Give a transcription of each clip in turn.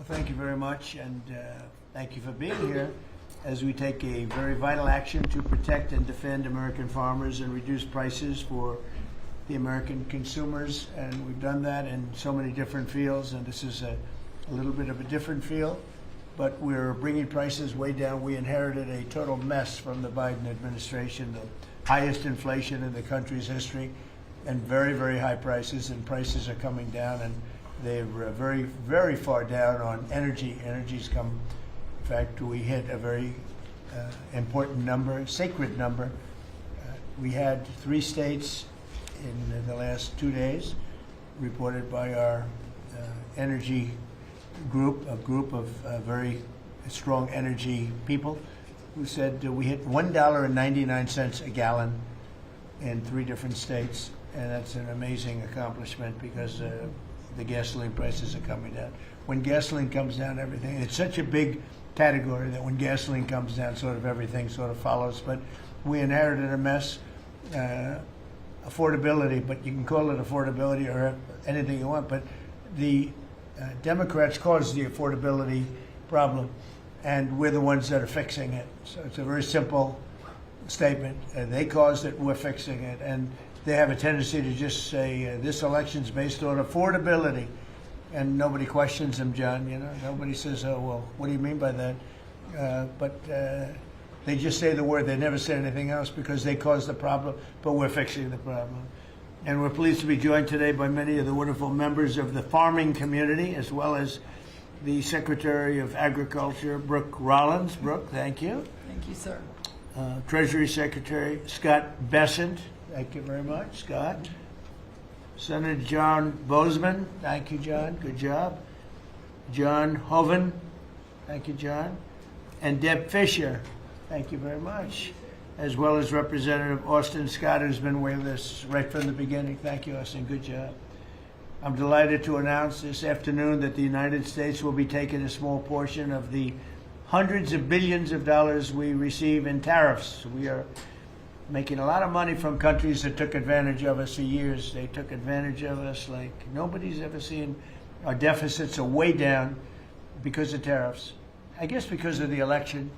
Well, thank you very much, and thank you for being here as we take a very vital action to protect and defend American farmers and reduce prices for the American consumers. And we've done that in so many different fields, and this is a little bit of a different field, but we're bringing prices way down. We inherited a total mess from the Biden administration, the highest inflation in the country's history, and very, very high prices, and prices are coming down, and they're very, very far down on energy. Energy's come, in fact, we hit a very important number, sacred number. We had 3 states in the last 2 days, reported by our energy group, a group of very strong energy people, who said we hit $1.99 a gallon in 3 different states, and that's an amazing accomplishment because the gasoline prices are coming down. When gasoline comes down, everything, it's such a big category that when gasoline comes down, sort of everything sort of follows. But we inherited a mess. Affordability, but you can call it affordability or anything you want, but the Democrats caused the affordability problem, and we're the ones that are fixing it. So it's a very simple statement. They caused it, we're fixing it. And they have a tendency to just say this election's based on affordability, and nobody questions them, John. You know, nobody says, "Oh, well, what do you mean by that?" But they just say the word. They never say anything else because they caused the problem, but we're fixing the problem. And we're pleased to be joined today by many of the wonderful members of the farming community, as well as the Secretary of Agriculture, Brooke Rollins. Brooke, thank you. Thank you, sir. Treasury Secretary Scott Bessent. Thank you very much, Scott. Senator John Bozeman. Thank you, John. Good job. John Hoeven. Thank you, John. And Deb Fisher. Thank you very much. As well as Representative Austin Scott, who's been with us right from the beginning. Thank you, Austin. Good job. I'm delighted to announce this afternoon that the United States will be taking a small portion of the hundreds of billions of dollars we receive in tariffs. We are making a lot of money from countries that took advantage of us for years. They took advantage of us like nobody's ever seen. Our deficits are way down because of tariffs. I guess because of the election,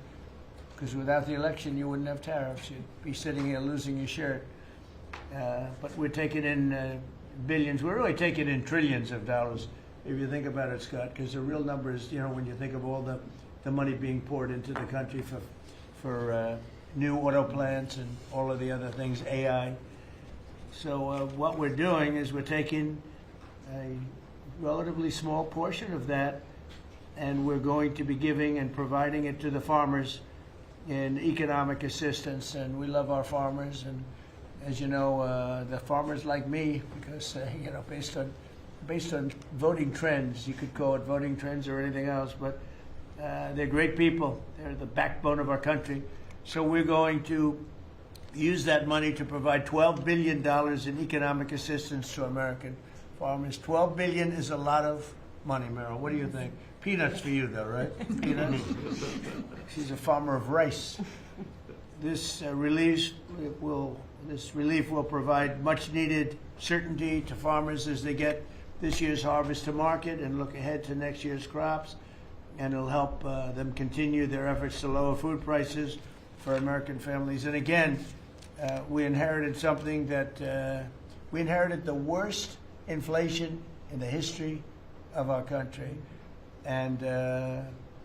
because without the election you wouldn't have tariffs. You'd be sitting here losing your shirt. But we're taking in billions. We're really taking in trillions of dollars, if you think about it, Scott, because the real number is, you know, when you think of all the money being poured into the country for new auto plants and all of the other things, AI. So what we're doing is we're taking a relatively small portion of that, and we're going to be giving and providing it to the farmers in economic assistance. And we love our farmers, and as you know, the farmers like me, because you know, based on voting trends, you could call it voting trends or anything else, but they're great people. They're the backbone of our country. So we're going to use that money to provide $12 billion in economic assistance to American farmers. $12 billion is a lot of money, Meryl. What do you think? Peanuts for you, though, right? Peanuts. She's a farmer of rice. This relief will provide much-needed certainty to farmers as they get this year's harvest to market and look ahead to next year's crops, and it'll help them continue their efforts to lower food prices for American families. And again, we inherited something that we inherited the worst inflation in the history of our country, and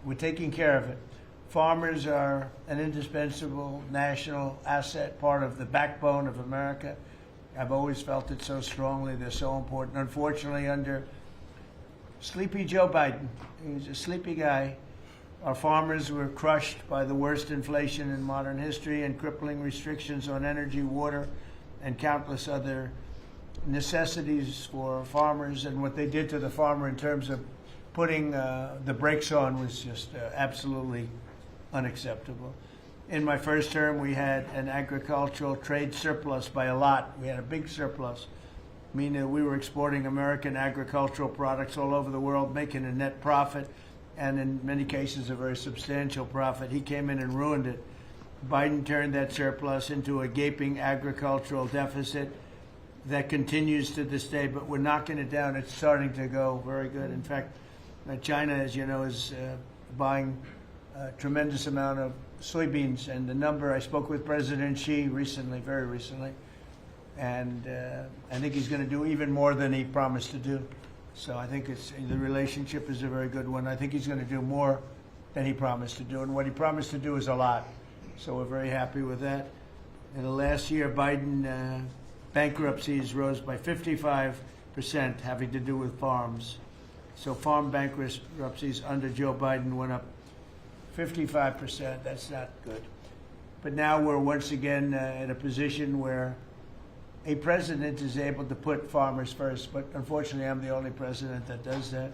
we're taking care of it. Farmers are an indispensable national asset, part of the backbone of America. I've always felt it so strongly. They're so important. Unfortunately, under sleepy Joe Biden, he's a sleepy guy, our farmers were crushed by the worst inflation in modern history and crippling restrictions on energy, water, and countless other necessities for farmers. And what they did to the farmer in terms of putting the brakes on was just absolutely unacceptable. In my first term, we had an agricultural trade surplus by a lot. We had a big surplus, meaning we were exporting American agricultural products all over the world, making a net profit, and in many cases a very substantial profit. He came in and ruined it. Biden turned that surplus into a gaping agricultural deficit that continues to this day, but we're knocking it down. It's starting to go very good. In fact, China, as you know, is buying a tremendous amount of soybeans, and the number, I spoke with President Xi recently, very recently, and I think he's going to do even more than he promised to do. So I think the relationship is a very good one. I think he's going to do more than he promised to do, and what he promised to do is a lot. So we're very happy with that. In the last year, Biden bankruptcies rose by 55%, having to do with farms. So farm bankruptcies under Joe Biden went up 55%. That's not good. But now we're once again in a position where a president is able to put farmers first. But unfortunately, I'm the only president that does that.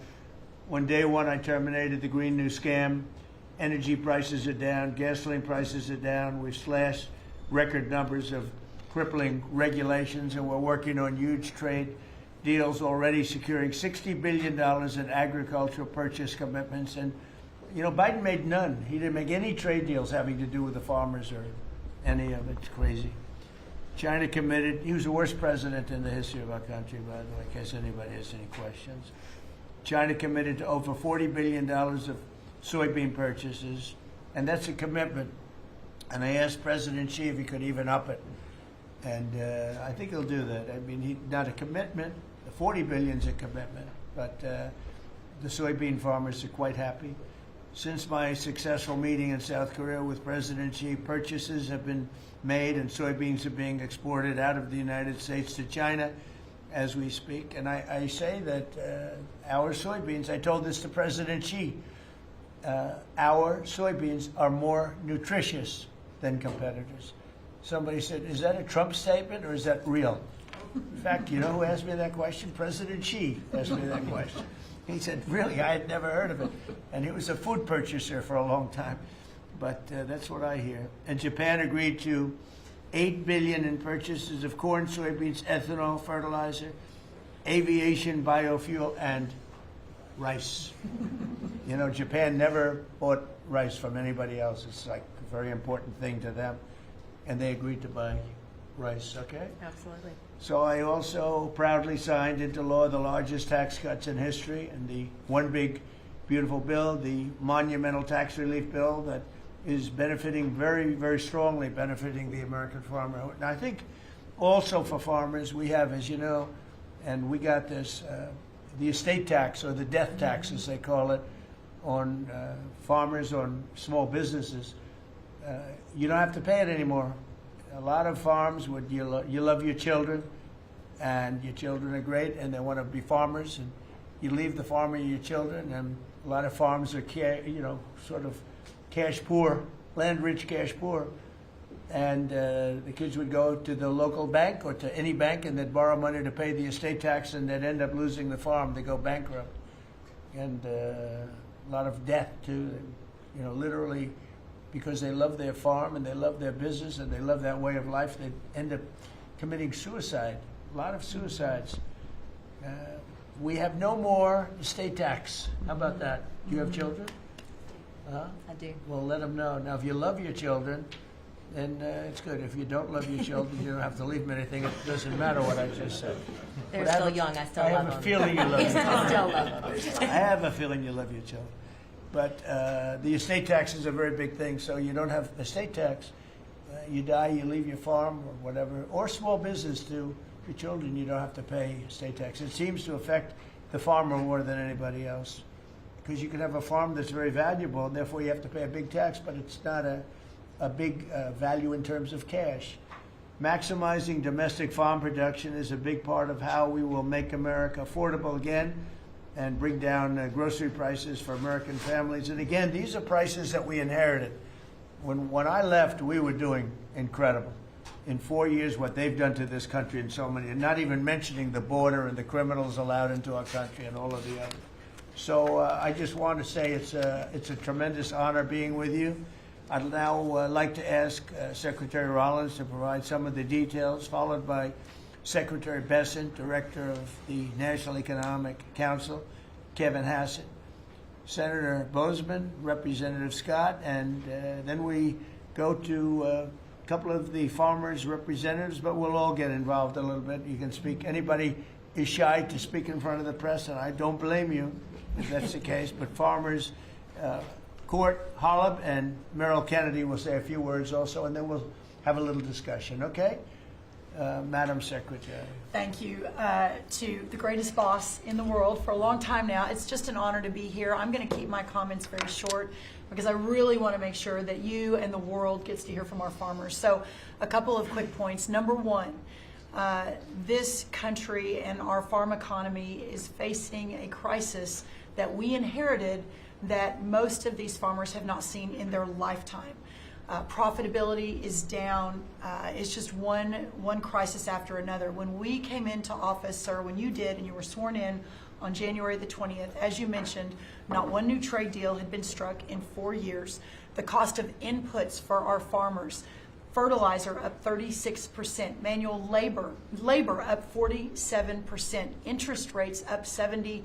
On day one, I terminated the Green New Scam. Energy prices are down. Gasoline prices are down. We've slashed record numbers of crippling regulations, and we're working on huge trade deals, already securing $60 billion in agricultural purchase commitments. And, you know, Biden made none. He didn't make any trade deals having to do with the farmers or any of it. It's crazy. China committed. He was the worst president in the history of our country, by the way, in case anybody has any questions. China committed to over $40 billion of soybean purchases, and that's a commitment. And I asked President Xi if he could even up it. And I think he'll do that. I mean, not a commitment. The 40 billion is a commitment, but the soybean farmers are quite happy. Since my successful meeting in South Korea with President Xi, purchases have been made and soybeans are being exported out of the United States to China as we speak. And I say that our soybeans, I told this to President Xi, our soybeans are more nutritious than competitors. Somebody said, is that a Trump statement or is that real? In fact, you know who asked me that question? President Xi asked me that question. He said, really, I had never heard of it. And he was a food purchaser for a long time. But that's what I hear. And Japan agreed to $8 billion in purchases of corn, soybeans, ethanol, fertilizer, aviation, biofuel, and rice. You know, Japan never bought rice from anybody else. It's like a very important thing to them. And they agreed to buy rice, okay? Absolutely. So I also proudly signed into law the largest tax cuts in history, and the one big, beautiful bill, the monumental tax relief bill that is benefiting very, very strongly, benefiting the American farmer. And I think also for farmers, we have, as you know, and we got this, the estate tax, or the death tax, as they call it, on farmers, on small businesses. You don't have to pay it anymore. A lot of farms, you love your children, and your children are great, and they want to be farmers, and you leave the farm and your children, and a lot of farms are, sort of cash poor, land rich, cash poor, and the kids would go to the local bank or to any bank, and they'd borrow money to pay the estate tax, and they'd end up losing the farm. They go bankrupt, and a lot of debt too. Literally, because they love their farm and they love their business and they love that way of life, they end up committing suicide. A lot of suicides. We have no more estate tax. How about that? Do you have children? I do. Well, let them know. Now, if you love your children, then it's good. If you don't love your children, you don't have to leave them anything. It doesn't matter what I just said. They're still young. I still love them. I have a feeling you love your children. I still love them. I have a feeling you love your children. But the estate tax is a very big thing, so you don't have estate tax. You die, you leave your farm or whatever, or small business to your children, you don't have to pay estate tax. It seems to affect the farmer more than anybody else, because you can have a farm that's very valuable, and therefore you have to pay a big tax, but it's not a big value in terms of cash. Maximizing domestic farm production is a big part of how we will make America affordable again and bring down grocery prices for American families. And again, these are prices that we inherited. When I left, we were doing incredible. In 4 years, what they've done to this country in so many, and not even mentioning the border and the criminals allowed into our country and all of the others. So I just want to say it's a tremendous honor being with you. I'd now like to ask Secretary Rollins to provide some of the details, followed by Secretary Bessent, Director of the National Economic Council, Kevin Hassett, Senator Bozeman, Representative Scott, and then we go to a couple of the farmers' representatives, but we'll all get involved a little bit. You can speak. Anybody is shy to speak in front of the press, and I don't blame you. if that's the case. But farmers, Court Holub and Merrill Kennedy will say a few words also, and then we'll have a little discussion, okay? Madam Secretary. Thank you to the greatest boss in the world for a long time now. It's just an honor to be here. I'm going to keep my comments very short because I really want to make sure that you and the world gets to hear from our farmers. So a couple of quick points. Number one, this country and our farm economy is facing a crisis that we inherited that most of these farmers have not seen in their lifetime. Profitability is down. It's just one crisis after another. When we came into office, sir, when you did and you were sworn in on January the 20th, as you mentioned, not one new trade deal had been struck in 4 years. The cost of inputs for our farmers, fertilizer up 36%, manual labor up 47%, interest rates up 73%.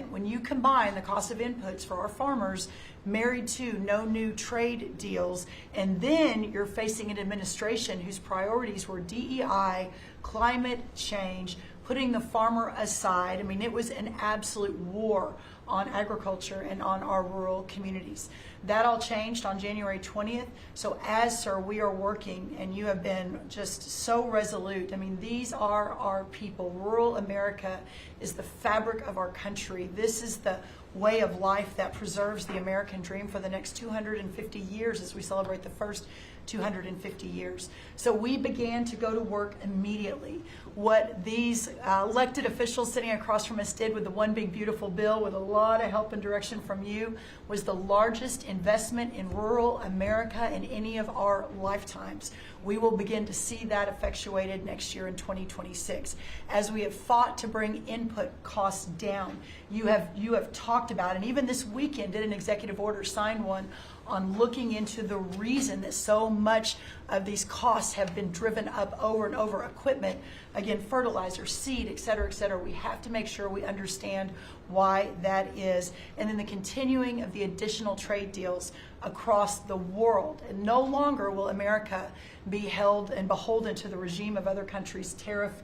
When you combine the cost of inputs for our farmers married to no new trade deals, and then you're facing an administration whose priorities were DEI, climate change, putting the farmer aside. I mean, it was an absolute war on agriculture and on our rural communities. That all changed on January 20th. So as, sir, we are working, and you have been just so resolute. I mean, these are our people. Rural America is the fabric of our country. This is the way of life that preserves the American dream for the next 250 years as we celebrate the first 250 years. So we began to go to work immediately. What these elected officials sitting across from us did with the One Big Beautiful Bill, with a lot of help and direction from you, was the largest investment in rural America in any of our lifetimes. We will begin to see that effectuated next year in 2026. As we have fought to bring input costs down, you have talked about, and even this weekend did an executive order, signed one, on looking into the reason that so much of these costs have been driven up over and over. Equipment, again, fertilizer, seed, et cetera, et cetera. We have to make sure we understand why that is. And then the continuing of the additional trade deals across the world. And no longer will America be held and beholden to the regime of other countries' tariff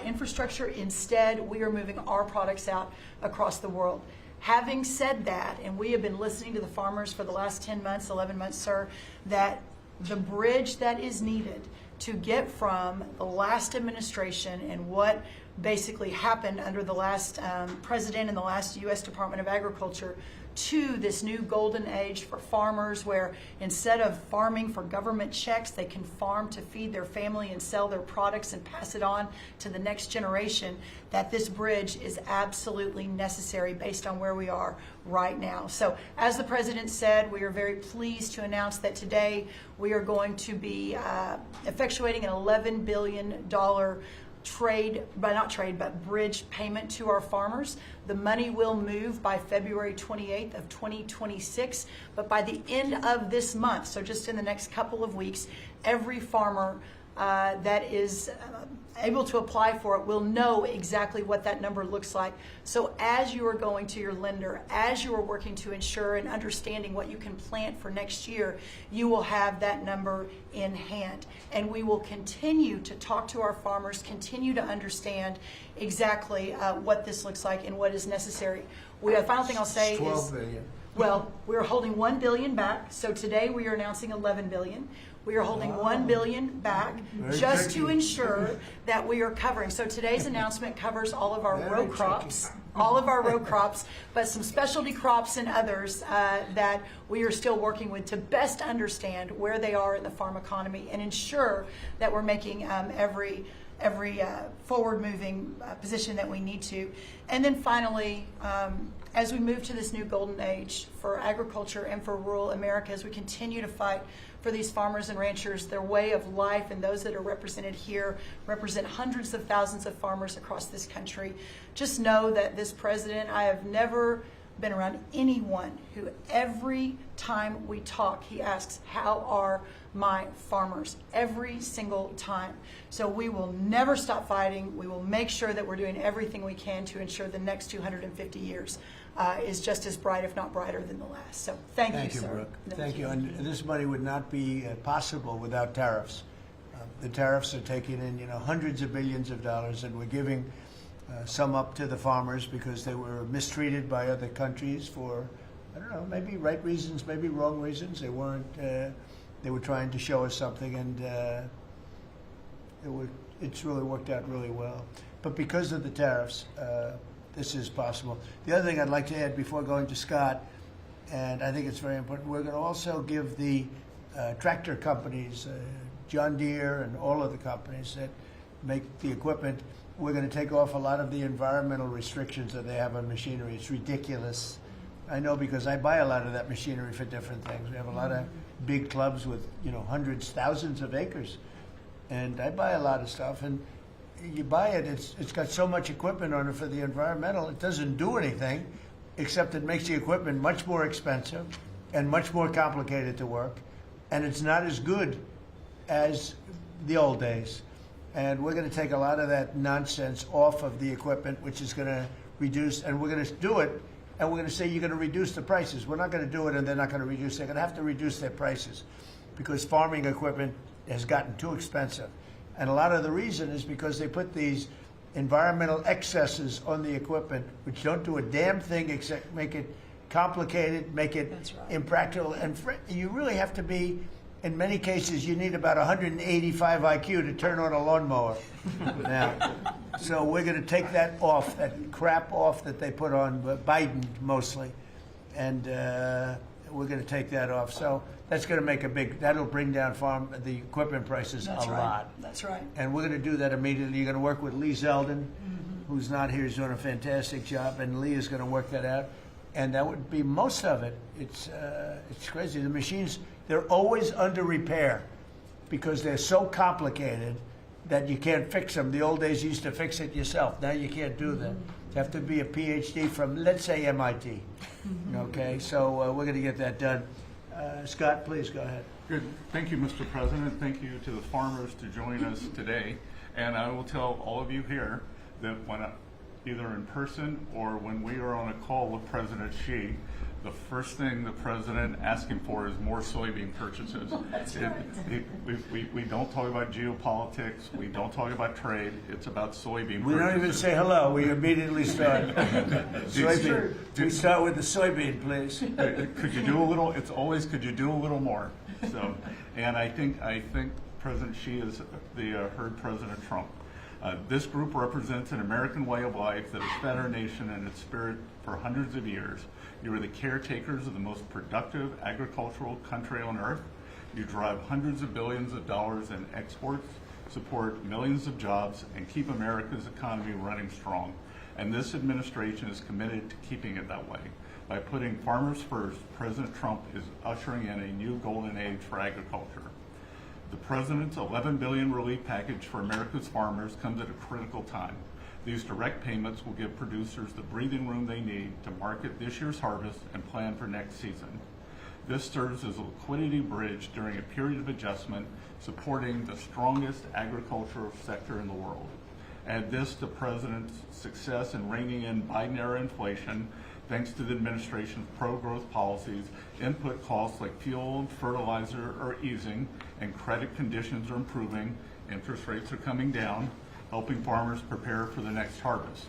infrastructure. Instead, we are moving our products out across the world. Having said that, and we have been listening to the farmers for the last 10 months, 11 months, sir, that the bridge that is needed to get from the last administration and what basically happened under the last president and the last U.S. Department of Agriculture to this new golden age for farmers, where instead of farming for government checks, they can farm to feed their family and sell their products and pass it on to the next generation, that this bridge is absolutely necessary based on where we are right now. So as the president said, we are very pleased to announce that today we are going to be effectuating an $11 billion bridge payment to our farmers. The money will move by February 28th of 2026, but by the end of this month, so just in the next couple of weeks, every farmer that is able to apply for it will know exactly what that number looks like. So as you are going to your lender, as you are working to ensure and understanding what you can plant for next year, you will have that number in hand. And we will continue to talk to our farmers, continue to understand exactly what this looks like and what is necessary. The final thing I'll say is 12 billion. Well, we're holding $1 billion back. So today we are announcing $11 billion. We are holding $1 billion back just to ensure that we are covering. So today's announcement covers all of our row crops, but some specialty crops and others that we are still working with to best understand where they are in the farm economy and ensure that we're making every forward-moving position that we need to. And then finally, as we move to this new golden age for agriculture and for rural America, as we continue to fight for these farmers and ranchers, their way of life, and those that are represented here represent hundreds of thousands of farmers across this country. Just know that this president, I have never been around anyone who every time we talk, he asks, how are my farmers? Every single time. So we will never stop fighting. We will make sure that we're doing everything we can to ensure the next 250 years is just as bright, if not brighter, than the last. So thank you, sir. Brooke. Thank you. And this money would not be possible without tariffs. The tariffs are taking in, hundreds of billions of dollars, and we're giving some up to the farmers because they were mistreated by other countries for, I don't know, maybe right reasons, maybe wrong reasons. They weren't. They were trying to show us something, and it's really worked out really well. But because of the tariffs, this is possible. The other thing I'd like to add before going to Scott, and I think it's very important, we're going to also give the tractor companies, John Deere and all of the companies that make the equipment, we're going to take off a lot of the environmental restrictions that they have on machinery. It's ridiculous. I know because I buy a lot of that machinery for different things. We have a lot of big clubs with, hundreds, thousands of acres. And I buy a lot of stuff, and you buy it, it's got so much equipment on it for the environmental, it doesn't do anything, except it makes the equipment much more expensive and much more complicated to work, and it's not as good as the old days. And we're going to take a lot of that nonsense off of the equipment, which is going to reduce, and we're going to do it, and we're going to say you're going to reduce the prices. We're not going to do it and they're not going to reduce. They're going to have to reduce their prices because farming equipment has gotten too expensive. And a lot of the reason is because they put these environmental excesses on the equipment, which don't do a damn thing except make it complicated, make it impractical. And you really have to be, in many cases, you need about 185 IQ to turn on a lawnmower now. So we're going to take that off, that crap off that they put on Biden mostly. And we're going to take that off. So that's going to make that'll bring down the equipment prices a lot. That's right. And we're going to do that immediately. You're going to work with Lee Zeldin, who's not here. He's doing a fantastic job. And Lee is going to work that out. And that would be most of it. It's crazy. The machines, they're always under repair because they're so complicated that you can't fix them. The old days you used to fix it yourself. Now you can't do that. You have to be a PhD from, let's say, MIT. Okay, so we're going to get that done. Scott, please go ahead. Good. Thank you, Mr. President. Thank you to the farmers to join us today. And I will tell all of you here that when either in person or when we are on a call with President Xi, the first thing the president asking for is more soybean purchases. That's right. We don't talk about geopolitics. We don't talk about trade. It's about soybean We purchases. don't even say hello. We immediately start. Soybean. We start with the soybean, please. Could you do a little? It's always could you do a little more? So, and I think President Xi has heard President Trump. This group represents an American way of life that has fed our nation and its spirit for hundreds of years. You are the caretakers of the most productive agricultural country on earth. You drive hundreds of billions of dollars in exports, support millions of jobs, and keep America's economy running strong. And this administration is committed to keeping it that way. By putting farmers first, President Trump is ushering in a new golden age for agriculture. The President's $11 billion relief package for America's farmers comes at a critical time. These direct payments will give producers the breathing room they need to market this year's harvest and plan for next season. This serves as a liquidity bridge during a period of adjustment, supporting the strongest agricultural sector in the world. Add this to President's success in reining in Biden-era inflation, thanks to the administration's pro-growth policies, input costs like fuel and fertilizer are easing, and credit conditions are improving, interest rates are coming down, helping farmers prepare for the next harvest.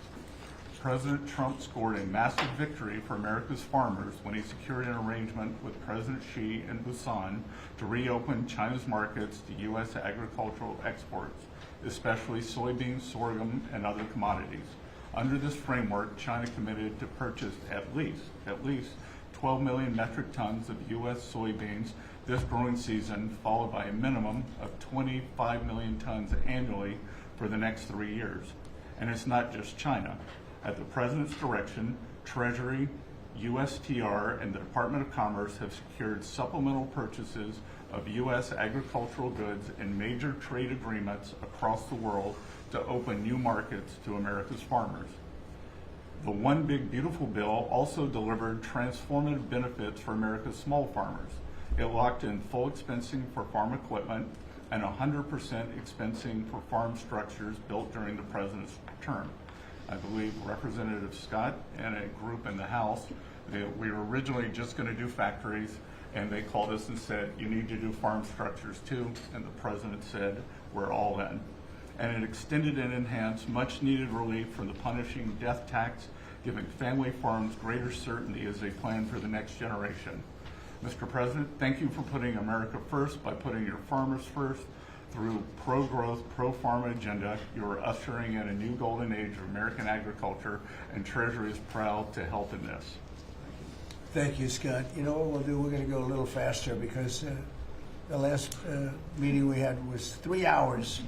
President Trump scored a massive victory for America's farmers when he secured an arrangement with President Xi in Busan to reopen China's markets to U.S. agricultural exports, especially soybeans, sorghum, and other commodities. Under this framework, China committed to purchase at least 12 million metric tons of U.S. soybeans this growing season, followed by a minimum of 25 million tons annually for the next 3 years. And it's not just China. At the President's direction, Treasury, USTR, and the Department of Commerce have secured supplemental purchases of U.S. agricultural goods in major trade agreements across the world to open new markets to America's farmers. The One Big Beautiful Bill also delivered transformative benefits for America's small farmers. It locked in full expensing for farm equipment and 100% expensing for farm structures built during the President's term. I believe Representative Scott and a group in the House, we were originally just going to do factories, and they called us and said, you need to do farm structures too, and the President said, we're all in. and it extended and enhanced much-needed relief from the punishing death tax, giving family farms greater certainty as they plan for the next generation. Mr. President, thank you for putting America first by putting your farmers first. Through pro-growth, pro-farm agenda, you are ushering in a new golden age of American agriculture, and Treasury is proud to help in this. Thank you, Scott. You know what we'll do? We're going to go a little faster because the last meeting we had was 3 hours.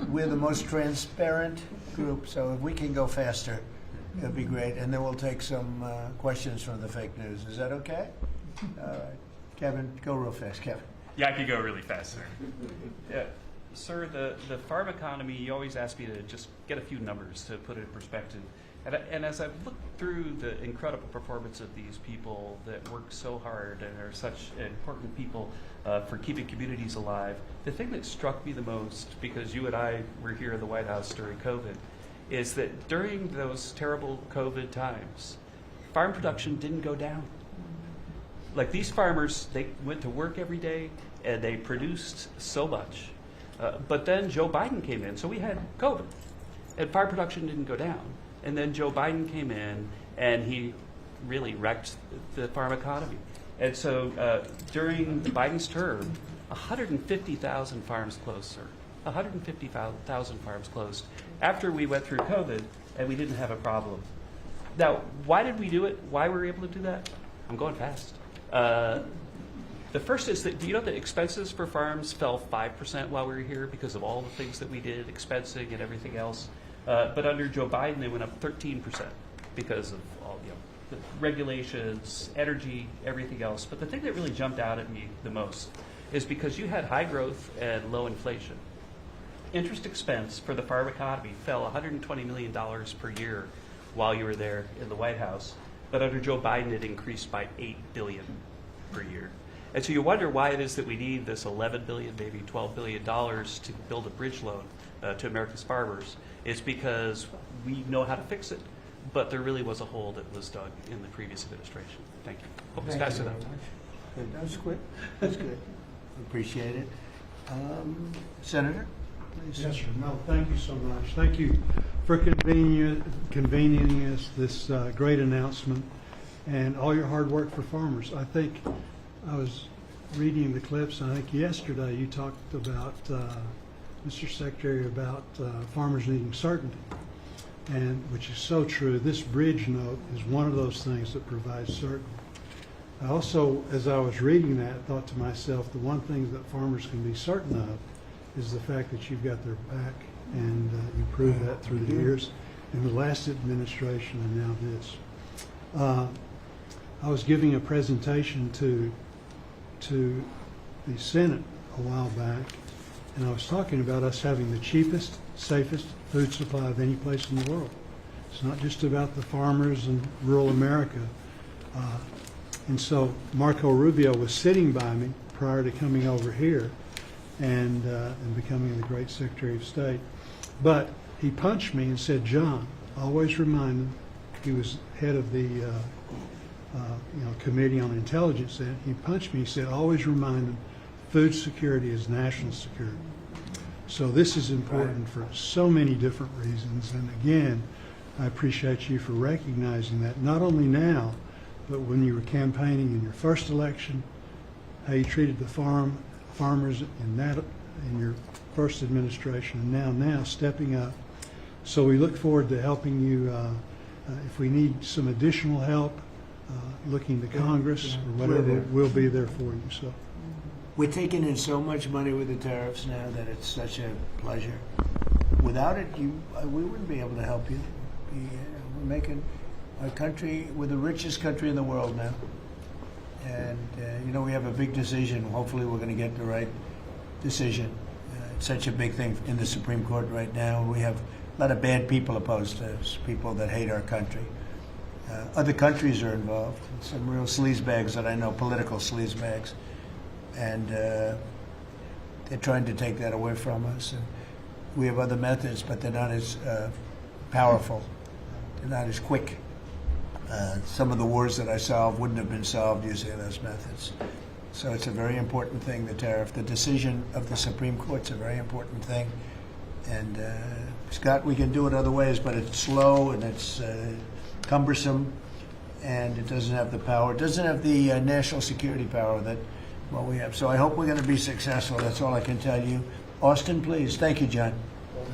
We're the most transparent group, so if we can go faster, it'll be great. And then we'll take some questions from the fake news. Is that okay? All right. Kevin, go real fast. Kevin. Yeah, I could go really fast, sir. Yeah. Sir, the farm economy, you always ask me to just get a few numbers to put it in perspective. And as I've looked through the incredible performance of these people that work so hard and are such important people for keeping communities alive, the thing that struck me the most, because you and I were here in the White House during COVID, is that during those terrible COVID times, farm production didn't go down. Like these farmers, they went to work every day and they produced so much. But then Joe Biden came in, so we had COVID, and farm production didn't go down. And then Joe Biden came in, and he really wrecked the farm economy. And so during Biden's term, 150,000 farms closed, sir. 150,000 farms closed after we went through COVID, and we didn't have a problem. Now, why did we do it? Why were we able to do that? I'm going fast. The first is that, do you know that expenses for farms fell 5% while we were here because of all the things that we did, expensing and everything else? But under Joe Biden, they went up 13% because of all the regulations, energy, everything else. But the thing that really jumped out at me the most is because you had high growth and low inflation. Interest expense for the farm economy fell $120 million per year while you were there in the White House. But under Joe Biden, it increased by $8 billion per year. And so you wonder why it is that we need this $11 billion, maybe $12 billion to build a bridge loan to America's farmers. It's because we know how to fix it, but there really was a hole that was dug in the previous administration. Thank you. Hope this guy's enough. Good. That was quick. That's good. Appreciate it. Senator, please. Yes, sir. No, thank you so much. Thank you for convening us this great announcement and all your hard work for farmers. I think I was reading the clips, and I think yesterday you talked about, Mr. Secretary, about farmers needing certainty, and which is so true. This bridge note is one of those things that provides certainty. I also, as I was reading that, thought to myself, the one thing that farmers can be certain of is the fact that you've got their back, and you proved that through the years in the last administration and now this. I was giving a presentation to the Senate a while back, and I was talking about us having the cheapest, safest food supply of any place in the world. It's not just about the farmers in rural America. And so Marco Rubio was sitting by me prior to coming over here and becoming the great Secretary of State. But he punched me and said, "John, always remind him," he was head of the Committee on Intelligence then. He punched me, he said, "Always remind them, food security is national security." So this is important for so many different reasons. And again, I appreciate you for recognizing that, not only now, but when you were campaigning in your first election, how you treated the farmers in your first administration, and now stepping up. So we look forward to helping you. If we need some additional help, looking to Congress or whatever, we'll be there for you. So We're taking in so much money with the tariffs now that it's such a pleasure. Without it, we wouldn't be able to help you. We're making our country, we're the richest country in the world now. And, we have a big decision. Hopefully we're going to get the right decision. It's such a big thing in the Supreme Court right now. We have a lot of bad people opposed to us, people that hate our country. Other countries are involved, some real sleazebags that I know, political sleazebags. And they're trying to take that away from us. And we have other methods, but they're not as powerful. They're not as quick. Some of the wars that I solved wouldn't have been solved using those methods. So it's a very important thing, the tariff. The decision of the Supreme Court's a very important thing. And Scott, we can do it other ways, but it's slow and it's cumbersome, and it doesn't have the power. It doesn't have the national security power that what we have. So I hope we're going to be successful. That's all I can tell you. Austin, please. Thank you, John.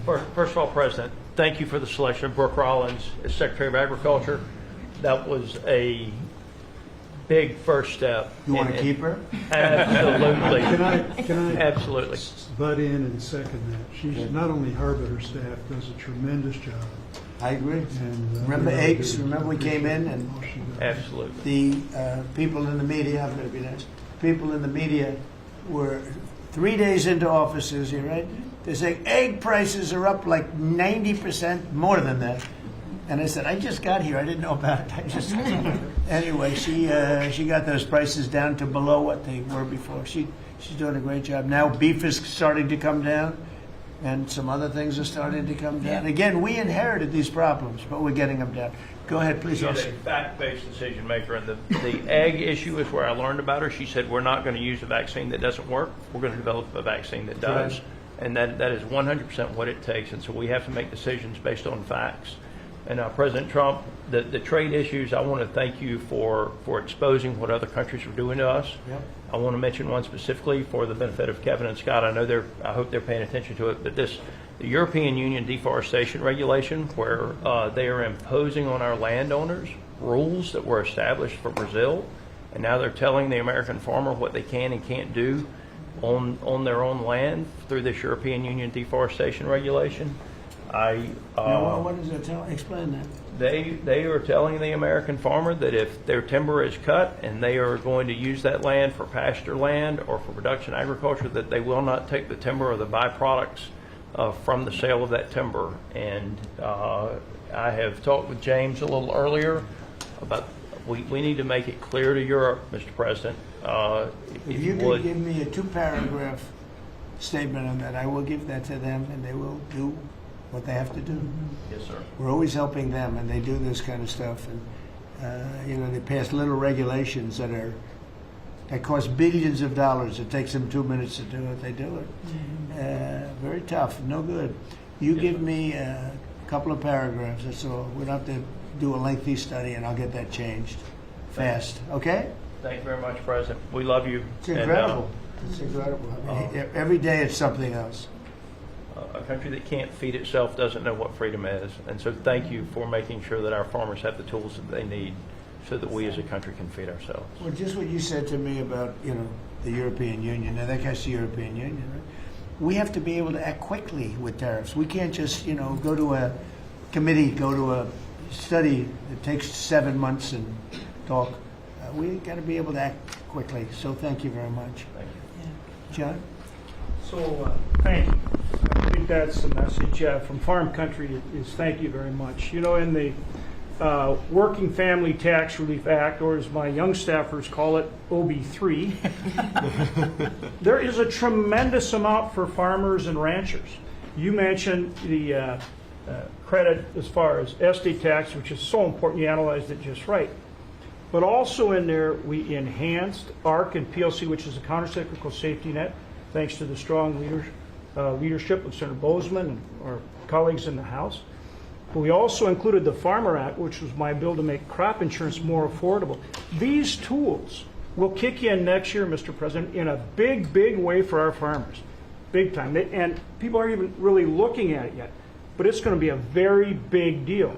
First of all, President, thank you for the selection of Brooke Rollins as Secretary of Agriculture. That was a big first step. You want to keep her? Absolutely. Can I Absolutely. butt in and second that? She's not only her, but her staff does a tremendous job. I agree. And Remember we eggs? do Remember we came in and all she does. Absolutely. the people in the media, I'm going to be nice, people in the media were 3 days into offices here, right? They're saying egg prices are up like 90%, more than that. And I said, I just got here. I didn't know about it. I just anyway. She got those prices down to below what they were before. She's doing a great job. Now beef is starting to come down, and some other things are starting to come down. Again, we inherited these problems, but we're getting them down. Go ahead, please. She's a Austin. fact-based decision maker, and the egg issue is where I learned about her. She said, we're not going to use a vaccine that doesn't work. We're going to develop a vaccine that does. Right. And that is 100% what it takes. And so we have to make decisions based on facts. And President Trump, the trade issues, I want to thank you for exposing what other countries are doing to us. Yep. I want to mention one specifically for the benefit of Kevin and Scott. I hope they're paying attention to it, but the European Union deforestation regulation, where they are imposing on our landowners rules that were established for Brazil, and now they're telling the American farmer what they can and can't do on their own land through this European Union deforestation regulation. Now, what does that tell? Explain that. They are telling the American farmer that if their timber is cut and they are going to use that land for pasture land or for production agriculture, that they will not take the timber or the byproducts from the sale of that timber. And I have talked with James a little earlier about we need to make it clear to Europe, Mr. President. If you could give me a 2-paragraph statement on that, I will give that to them, and they will do what they have to do. Yes, sir. We're always helping them, and they do this kind of stuff. And they pass little regulations that cost billions of dollars. It takes them 2 minutes to do it. They do it. Very tough. No good. You give me a couple of paragraphs. That's all. We don't have to do a lengthy study, and I'll get that changed fast. Okay? Thank you very much, President. We love you. It's incredible. It's incredible. I mean, every day it's something else. A country that can't feed itself doesn't know what freedom is. And so thank you for making sure that our farmers have the tools that they need so that we as a country can feed ourselves. Well, just what you said to me about, the European Union. Now, that guy's the European Union, right? We have to be able to act quickly with tariffs. We can't just, go to a committee, go to a study that takes 7 months and talk. We got to be able to act quickly. So thank you very much. Thank you. John? So, thank you. I think that's the message from Farm Country is thank you very much. In the Working Family Tax Relief Act, or as my young staffers call it, OB3, there is a tremendous amount for farmers and ranchers. You mentioned the credit as far as estate tax, which is so important. You analyzed it just right. But also in there, we enhanced ARC and PLC, which is a countercyclical safety net, thanks to the strong leadership of Senator Bozeman and our colleagues in the House. But we also included the Farmer Act, which was my bill to make crop insurance more affordable. These tools will kick in next year, Mr. President, in a big, big way for our farmers. Big time. And people aren't even really looking at it yet. But it's going to be a very big deal.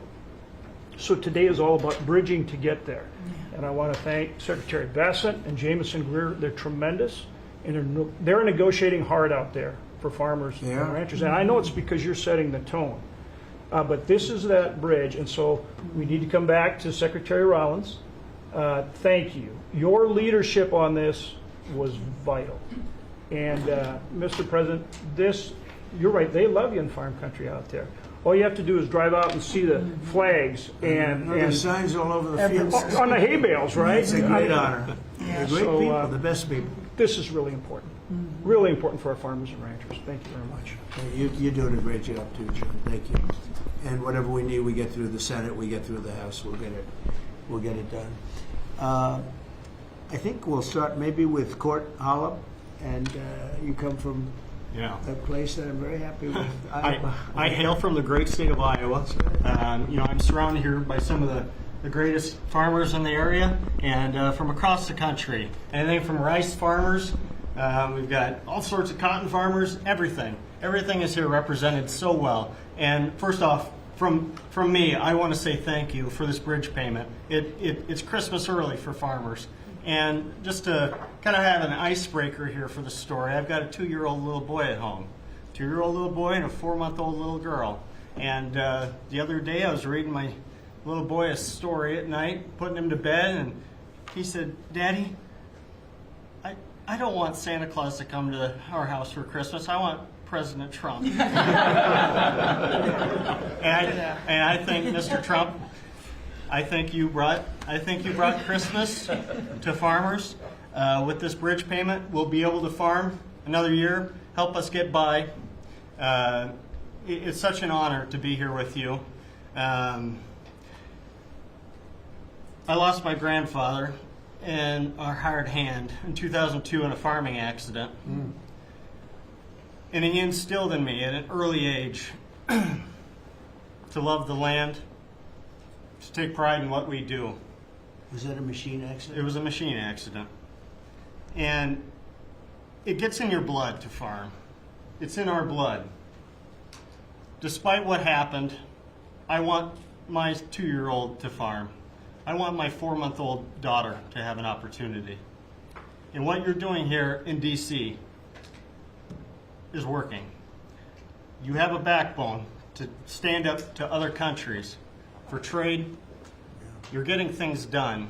So today is all about bridging to get there. And I want to thank Secretary Bassett and Jameson Greer. They're tremendous. And they're negotiating hard out there for farmers and ranchers. And I know it's because you're setting the tone. But this is that bridge. And so we need to come back to Secretary Rollins. Thank you. Your leadership on this was vital. And Mr. President, you're right, they love you in Farm Country out there. All you have to do is drive out and see the flags and there's signs all over the fields. On the hay bales, right? It's a great honor. They're great people, the best people. This is really important. Really important for our farmers and ranchers. Thank you very much. You're doing a great job too, John. Thank you. And whatever we need, we get through the Senate, we get through the House. We'll get it done. I think we'll start maybe with Court Hollop, and you come from Yeah. a place that I'm very happy with. I hail from the great state of Iowa. I'm surrounded here by some of the greatest farmers in the area and from across the country. Anything from rice farmers, we've got all sorts of cotton farmers, everything. Everything is here represented so well. And first off, from me, I want to say thank you for this bridge payment. It's Christmas early for farmers. And just to kind of have an icebreaker here for the story, I've got a 2-year-old little boy at home. 2-year-old little boy and a 4-month-old little girl. And the other day I was reading my little boy a story at night, putting him to bed, and he said, "Daddy, I don't want Santa Claus to come to our house for Christmas. I want President Trump." and I think, Mr. Trump, I think you brought Christmas to farmers. With this bridge payment, we'll be able to farm another year, help us get by. It's such an honor to be here with you. I lost my grandfather and our hired hand in 2002 in a farming accident. And he instilled in me at an early age to love the land, to take pride in what we do. Was that a machine accident? It was a machine accident. And it gets in your blood to farm. It's in our blood. Despite what happened, I want my 2-year-old to farm. I want my 4-month-old daughter to have an opportunity. And what you're doing here in D.C. is working. You have a backbone to stand up to other countries for trade. You're getting things done.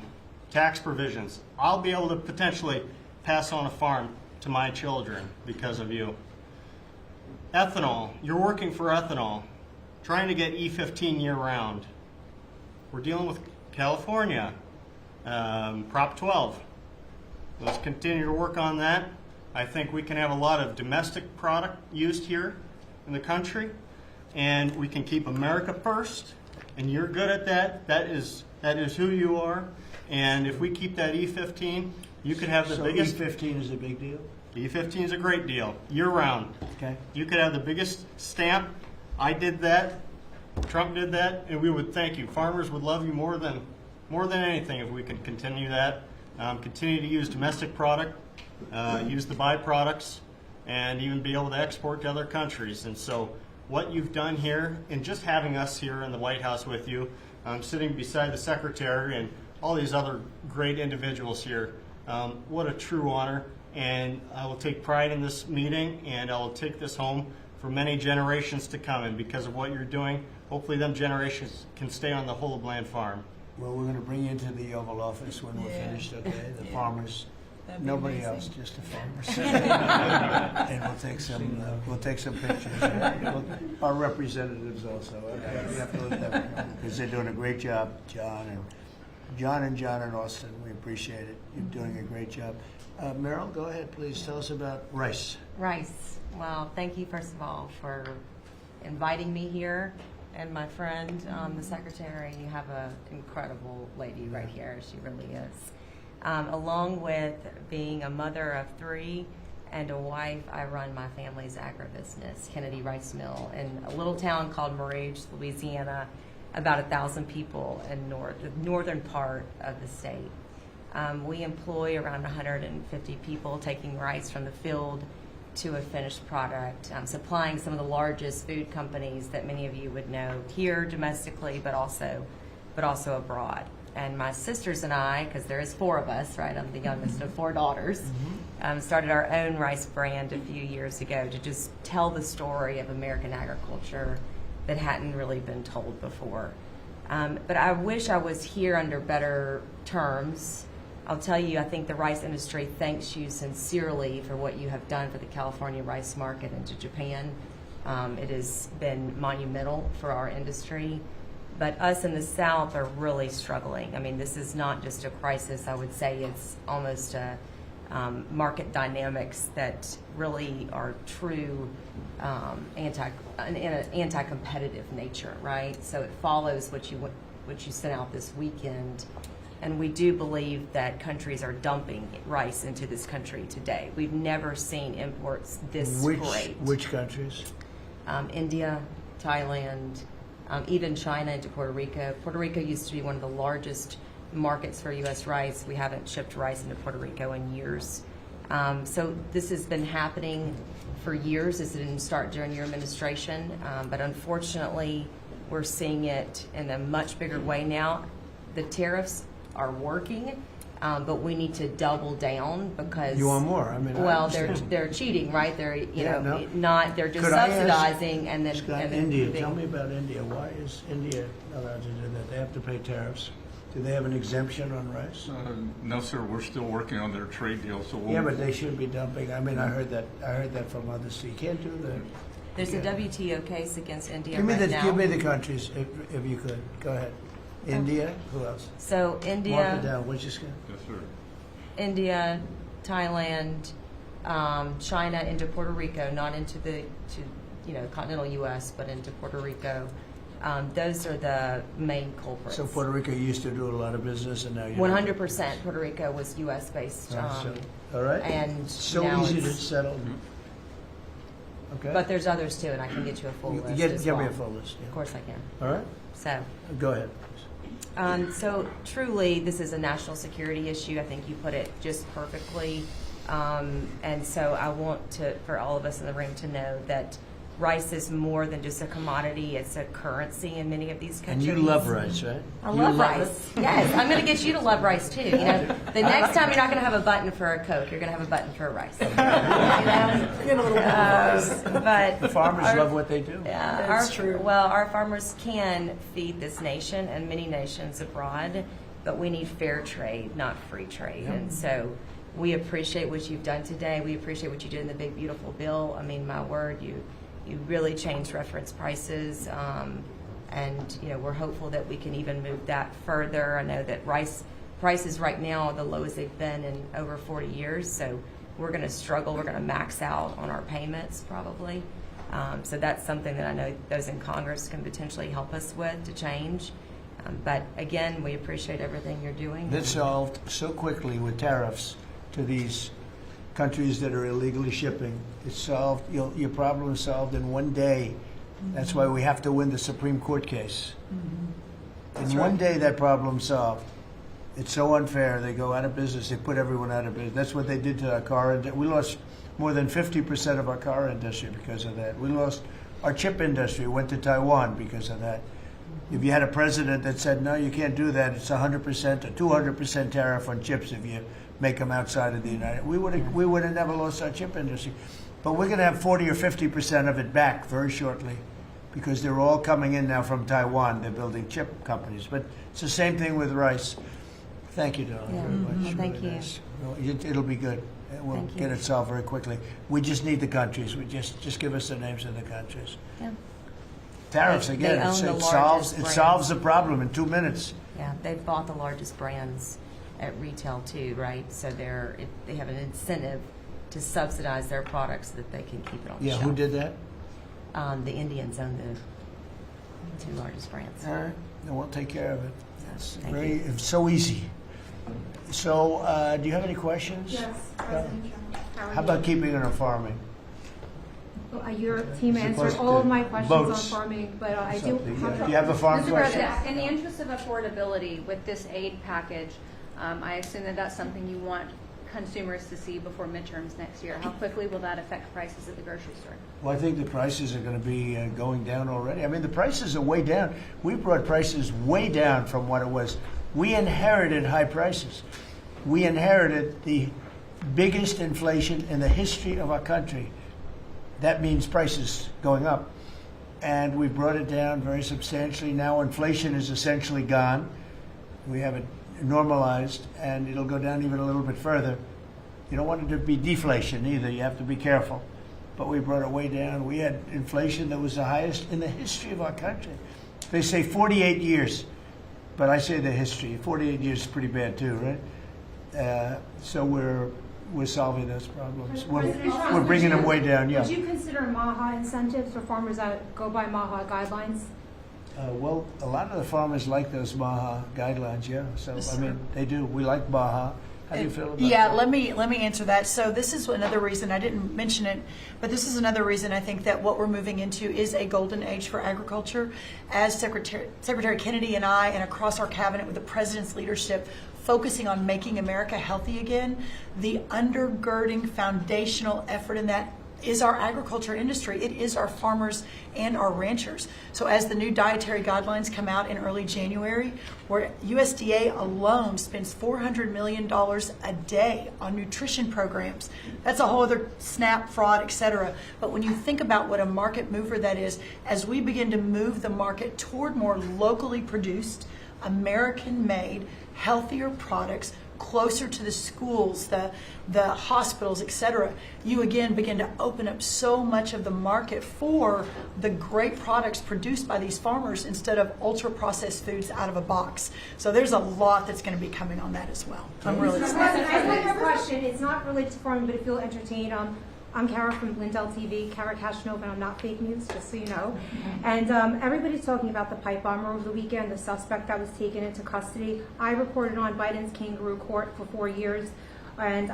Tax provisions. I'll be able to potentially pass on a farm to my children because of you. Ethanol. You're working for ethanol, trying to get E15 year-round. We're dealing with California, Prop 12. Let's continue to work on that. I think we can have a lot of domestic product used here in the country, and we can keep America first, and you're good at that. That is who you are. And if we keep that E15, you could have the biggest. E15 is a big deal? E15 is a great deal, year-round. Okay. You could have the biggest stamp. I did that. Trump did that, and we would thank you. Farmers would love you more than anything if we could continue that. Continue to use domestic product, use the byproducts, and even be able to export to other countries. And so what you've done here, and just having us here in the White House with you, sitting beside the Secretary and all these other great individuals here, what a true honor. And I will take pride in this meeting, and I will take this home for many generations to come. And because of what you're doing, hopefully them generations can stay on the whole of land farm. Well, we're going to bring you into the Oval Office when we're finished, okay? The farmers, nobody amazing. else, just the farmers. And we'll take some pictures. Our representatives also, okay? We have to look at them because they're doing a great job, John and Austin. We appreciate it. You're doing a great job. Meryl, go ahead, please. Tell us about rice. Rice. Well, thank you, first of all, for inviting me here. And my friend, the secretary, you have an incredible lady right here. She really is. Along with being a mother of 3 and a wife, I run my family's agribusiness, Kennedy Rice Mill, in a little town called Moraige, Louisiana, about 1,000 people in the northern part of the state. We employ around 150 people, taking rice from the field to a finished product, supplying some of the largest food companies that many of you would know here domestically, but also abroad. And my sisters and I, because there is 4 of us, right? I'm the youngest of 4 daughters, started our own rice brand a few years ago to just tell the story of American agriculture that hadn't really been told before. But I wish I was here under better terms. I'll tell you, I think the rice industry thanks you sincerely for what you have done for the California rice market and to Japan. It has been monumental for our industry. But us in the South are really struggling. I mean, this is not just a crisis. I would say it's almost a market dynamics that really are true in an anti-competitive nature, right? So it follows what you sent out this weekend And we do believe that countries are dumping rice into this country today. We've never seen imports this great. Which countries? India, Thailand, even China into Puerto Rico. Puerto Rico used to be one of the largest markets for U.S. rice. We haven't shipped rice into Puerto Rico in years. So this has been happening for years. This didn't start during your administration, but unfortunately, we're seeing it in a much bigger way now. The tariffs are working, but we need to double down because You want more? I mean, I well, understand. they're cheating, right? They're no. not. They're just Could I ask- subsidizing and then Scott, and then India. moving. Tell me about India. Why is India allowed to do that? They have to pay tariffs. Do they have an exemption on rice? No, sir, we're still working on their trade deal, so we'll. Yeah, but they shouldn't be dumping. I mean, I heard that from others. You can't do that. There's a Yeah. WTO case against India Give me right the now. give me the countries if you could. Go ahead. India. Who else? So Mark it India, down. What's your skin? Yes, sir. India, Thailand, China into Puerto Rico, not into the continental U.S., but into Puerto Rico. Those are the main culprits. So Puerto Rico used to do a lot of business, and now you're 100% Puerto Rico was U.S. based, all right. and So now easy to it's- settle. Okay. But there's others too, and I can get you a full list. as Give me a well. full list. Of course I can. Yeah. All right. So. Go ahead. So truly, this is a national security issue. I think you put it just perfectly. And so I want for all of us in the room to know that rice is more than just a commodity. It's a currency in many of these And countries. you love rice, right? I You love it? rice. Yes, I'm going to get you to love rice too. The next time you're not going to have a button for a Coke, you're going to have a button for a rice. But The farmers our- love what they do. yeah, That's true. Well, our farmers can feed this nation and many nations abroad, but we need fair trade, not free trade. And so we appreciate what you've done today. We appreciate what you did in the big, beautiful bill. I mean, my word, you really changed reference prices. And, we're hopeful that we can even move that further. I know that rice prices right now are the lowest they've been in over 40 years. So we're going to struggle. We're going to max out on our payments probably. So that's something that I know those in Congress can potentially help us with to change. But again, we appreciate everything you're doing. That's solved so quickly with tariffs to these countries that are illegally shipping. It's solved. Your problem is solved in one day. That's why we have to win the Supreme Court case. In one day, that problem's solved. It's so unfair. They go out of business. They put everyone out of business. That's what they did to our car industry. We lost more than 50% of our car industry because of that. We lost our chip industry. Went to Taiwan because of that. If you had a president that said, no, you can't do that, it's 100% or 200% tariff on chips if you make them outside of the United, we would have never lost our chip industry. But we're going to have 40 or 50% of it back very shortly because they're all coming in now from Taiwan. They're building chip companies. But it's the same thing with rice. Thank you, Dawn, Yeah. very much. Thank Really you. nice. Well, it'll be good. We'll Thank you. get it solved very quickly. We just need the countries. We just give us the names of the countries. Yeah. Tariffs, They again, own the it largest solves the brands. problem in 2 minutes. Yeah, they've bought the largest brands at retail too, right? So they have an incentive to subsidize their products so that they can keep it on the Yeah, shelf. who did that? The Indians own the two largest brands. All right, then we'll take care of it. It's Thank very, you. it's so easy. So, do you have any questions? Yes, President Trump. How about keeping it on farming? Your team As answered opposed all of to my questions boats. on farming, but I do Something, have yeah. Do you have a farm Mr. question? President, in the interest of affordability with this aid package, I assume that that's something you want consumers to see before midterms next year. How quickly will that affect prices at the grocery store? Well, I think the prices are going to be going down already. I mean, the prices are way down. We brought prices way down from what it was. We inherited high prices. We inherited the biggest inflation in the history of our country. That means prices going up. And we brought it down very substantially. Now inflation is essentially gone. We have it normalized, and it'll go down even a little bit further. You don't want it to be deflation either. You have to be careful. But we brought it way down. We had inflation that was the highest in the history of our country. They say 48 years, but I say the history. 48 years is pretty bad too, right? So we're solving those problems. President Trump, We're bringing would them way down, yeah. Would you consider MAHA incentives for farmers that go by MAHA guidelines Well, a lot of the farmers like those Baja guidelines, yeah. So, I mean, they do. We like Baja. How do you feel about Yeah, that? let me answer that. So this is another reason, I didn't mention it, but this is another reason I think that what we're moving into is a golden age for agriculture. As Secretary Kennedy and I, and across our cabinet with the president's leadership, focusing on making America healthy again, the undergirding foundational effort in that is our agriculture industry. It is our farmers and our ranchers. So as the new dietary guidelines come out in early January, where USDA alone spends $400 million a day on nutrition programs, that's a whole other SNAP, fraud, etc. But when you think about what a market mover that is, as we begin to move the market toward more locally produced, American-made, healthier products, closer to the schools, the hospitals, etc., you again begin to open up so much of the market for the great products produced by these farmers instead of ultra-processed foods out of a box. So there's a lot that's going to be coming on that as well. I'm really excited. I have a question. It's not related to farming, but if you'll entertain, I'm Kara from Lindell TV, Kara Cashnova, and I'm not fake news, just so you know. And everybody's talking about the pipe bomber over the weekend, the suspect that was taken into custody. I reported on Biden's kangaroo court for 4 years, and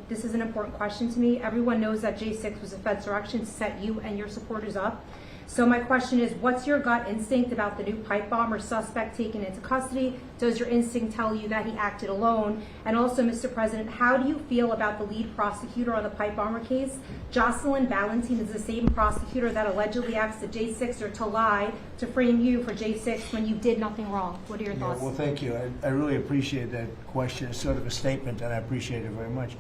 this is an important question to me. Everyone knows that J6 was a Fed's direction to set you and your supporters up. So my question is, what's your gut instinct about the new pipe bomber suspect taken into custody? Does your instinct tell you that he acted alone? And also, Mr. President, how do you feel about the lead prosecutor on the pipe bomber case? Jocelyn Valentine is the same prosecutor that allegedly asked the J6er to lie to frame you for J6 when you did nothing wrong. What are your thoughts? Well, thank you. I really appreciate that question. It's sort of a statement, and I appreciate it very much.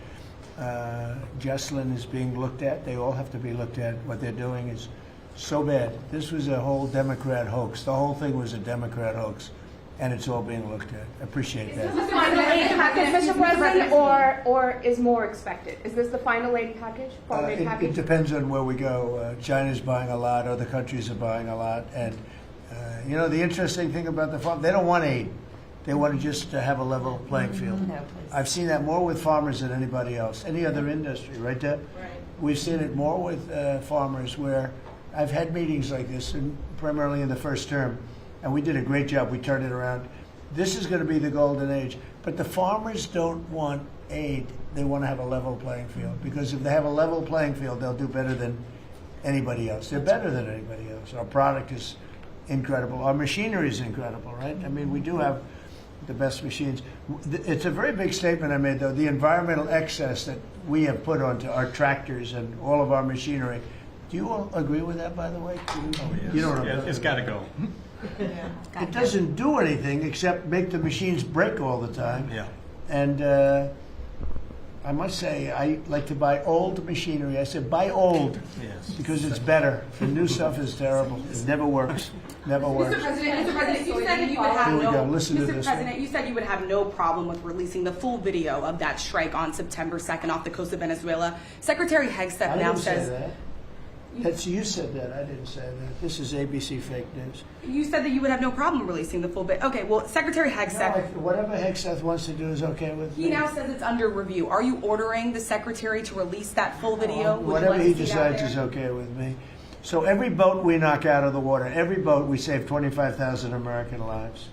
Jocelyn is being looked at. They all have to be looked at. What they're doing is so bad. This was a whole Democrat hoax. The whole thing was a Democrat hoax, and it's all being looked at. I appreciate that. Is this the final aid package, Mr. President, or is more expected? Is this the final aid package, farm aid package? It depends on where we go. China's buying a lot. Other countries are buying a lot. And, you know, the interesting thing about the farm, they don't want aid. They want to just have a level playing field. No, please. I've seen that more with farmers than anybody else, any other industry, right, Deb? Right. We've seen it more with farmers where I've had meetings like this, and primarily in the first term, and we did a great job. We turned it around. This is going to be the golden age. But the farmers don't want aid. They want to have a level playing field, because if they have a level playing field, they'll do better than anybody else. They're better than anybody else. Our product is incredible. Our machinery is incredible, right? I mean, we do have the best machines. It's a very big statement I made, though. The environmental excess that we have put onto our tractors and all of our machinery. Do you all agree with that, by the way? You don't know. It's got to go. It doesn't do anything except make the machines break all the time. Yeah. And I must say, I like to buy old machinery. I said, buy old, Yes. because it's better. The new stuff is terrible. It never works. Never works. Mr. President, you said that you would Here have we go. Listen to Mr. this President, one. you said you would have no problem with releasing the full video of that strike on September 2nd off the coast of Venezuela. Secretary Hegseth I now didn't say says that. You said that. I didn't say that. This is ABC fake news. you said that you would have no problem releasing the full bit. Okay, well, Secretary No, Hegseth, whatever Hegseth wants to do is okay with me. he now says it's under review. Are you ordering the secretary to release that full video? Would you Whatever like he to see that decides there? is okay with me. So every boat we knock out of the water, every boat, we save 25,000 American lives.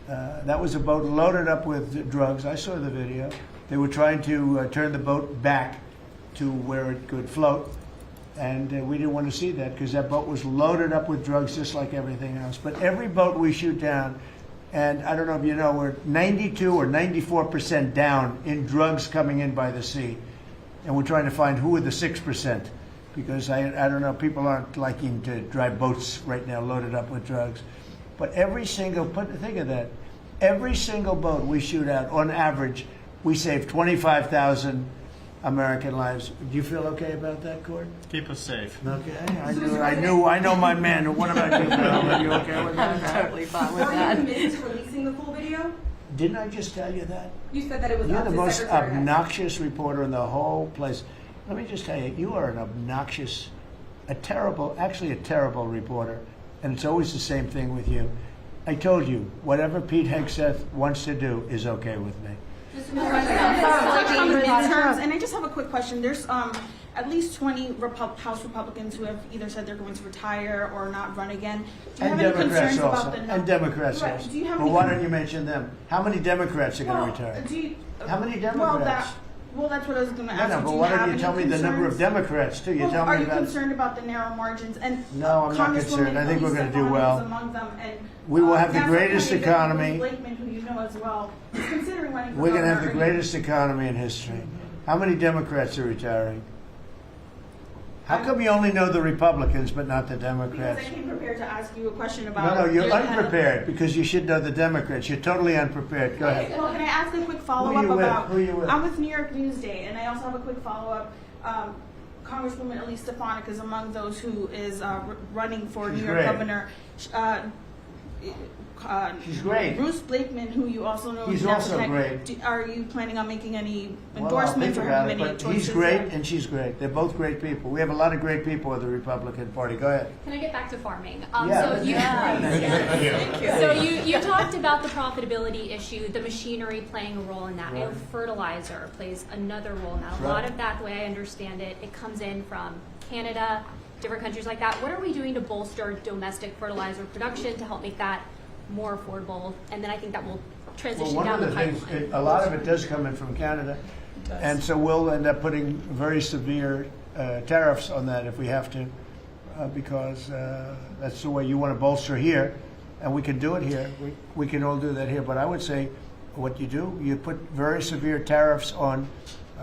That was a boat loaded up with drugs. I saw the video. They were trying to turn the boat back to where it could float. And we didn't want to see that, because that boat was loaded up with drugs just like everything else. But every boat we shoot down, and I don't know if you know, we're 92 or 94% down in drugs coming in by the sea. And we're trying to find who are the 6%, because I don't know, people aren't liking to drive boats right now loaded up with drugs. But every single, think of that, every single boat we shoot out, on average, we save 25,000 American lives. Do you feel okay about that, Court? Keep us safe. Okay, I know my man. What about you, Bill? Are you okay with I'm that? totally fine with Are you that. committed to releasing the full video? Didn't I just tell you that? You said that it was You're up the to most Secretary Hegseth. obnoxious reporter in the whole place. Let me just tell you, you are an obnoxious, actually a terrible reporter, and it's always the same thing with you. I told you, whatever Pete Hegseth wants to do is okay with me. And I just have a quick question. There's at least 20 House Republicans who have either said they're going to retire or not run again. Do you And have any Democrats concerns also. about the And Democrats Right. also. Do you have Well, any why don't you mention them? How many Democrats are going to retire? do you, How many Well, Democrats? that's what I was going to No, ask no, you. but Do why you don't have you any tell me the number of concerns? Democrats too? You Well, tell are me you about. concerned about the narrow margins? And No, I'm not concerned. I think we're going to do Congresswoman well. Elise Stefanik is among them, and We will have the National greatest County economy. Executive Blakeman, who you know as well, is considering running for We're going to have governor. the greatest economy in history. How many Democrats are retiring? How come you only know the Republicans but not the Because Democrats? I came prepared to ask you a question about. No, you're the kind of- unprepared because you should know the Democrats. You're totally unprepared. Go ahead. Well, can I ask a quick Who follow-up you with? about? Who you with? I'm with New York Newsday, and I also have a quick follow-up. Congresswoman Elise Stefanik is among those who is running for She's New York great. governor. She's great. Bruce Blakeman, who you also know. He's is also Democrat. great. Are you planning on making any Well, I'll endorsements think or about having it, any but choices? he's great there? and she's great. They're both great people. We have a lot of great people in the Republican Party. Go ahead. Can I get back to farming? Yeah. So you talked about the profitability issue, the machinery playing a role in that. I know fertilizer plays another role in that. A lot of that, the way I understand it, it comes in from Canada, different countries like that. What are we doing to bolster domestic fertilizer production to help make that more affordable? And then I think that will transition Well, one down of the the things, pipeline. a lot of it does come in from Canada. And so we'll end up putting very severe tariffs on that if we have to, because that's the way you want to bolster here. And we can do it here. We can all do that here. But I would say what you do, you put very severe tariffs on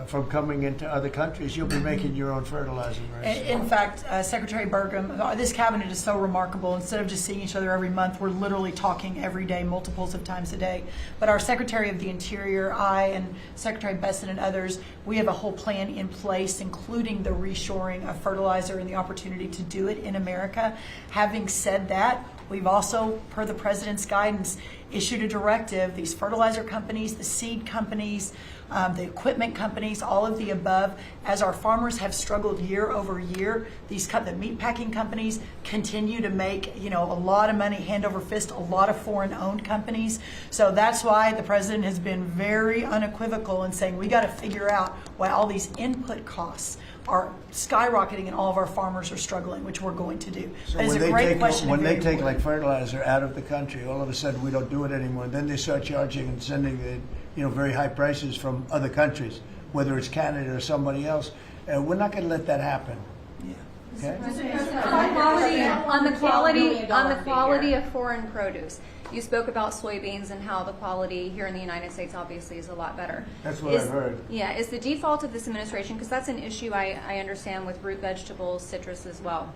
from coming into other countries. You'll be making your own fertilizer. In fact, Secretary Burgum, this cabinet is so remarkable. Instead of just seeing each other every month, we're literally talking every day, multiples of times a day. But our Secretary of the Interior, I, and Secretary Besson and others, we have a whole plan in place, including the reshoring of fertilizer and the opportunity to do it in America. Having said that, we've also, per the President's guidance, issued a directive. These fertilizer companies, the seed companies, the equipment companies, all of the above, as our farmers have struggled year over year, the meat packing companies continue to make a lot of money, hand over fist, a lot of foreign-owned companies. So that's why the President has been very unequivocal in saying we got to figure out why all these input costs are skyrocketing and all of our farmers are struggling, which we're going to do. So That is when a they great take question. when and they very take important. like fertilizer out of the country, all of a sudden we don't do it anymore. And then they start charging and sending very high prices from other countries, whether it's Canada or somebody else. We're not going to let that happen. Okay? On the quality of foreign produce. You spoke about soybeans and how the quality here in the United States obviously is a lot better. That's what I've heard. Yeah, is the default of this administration, because that's an issue I understand with root vegetables, citrus as well.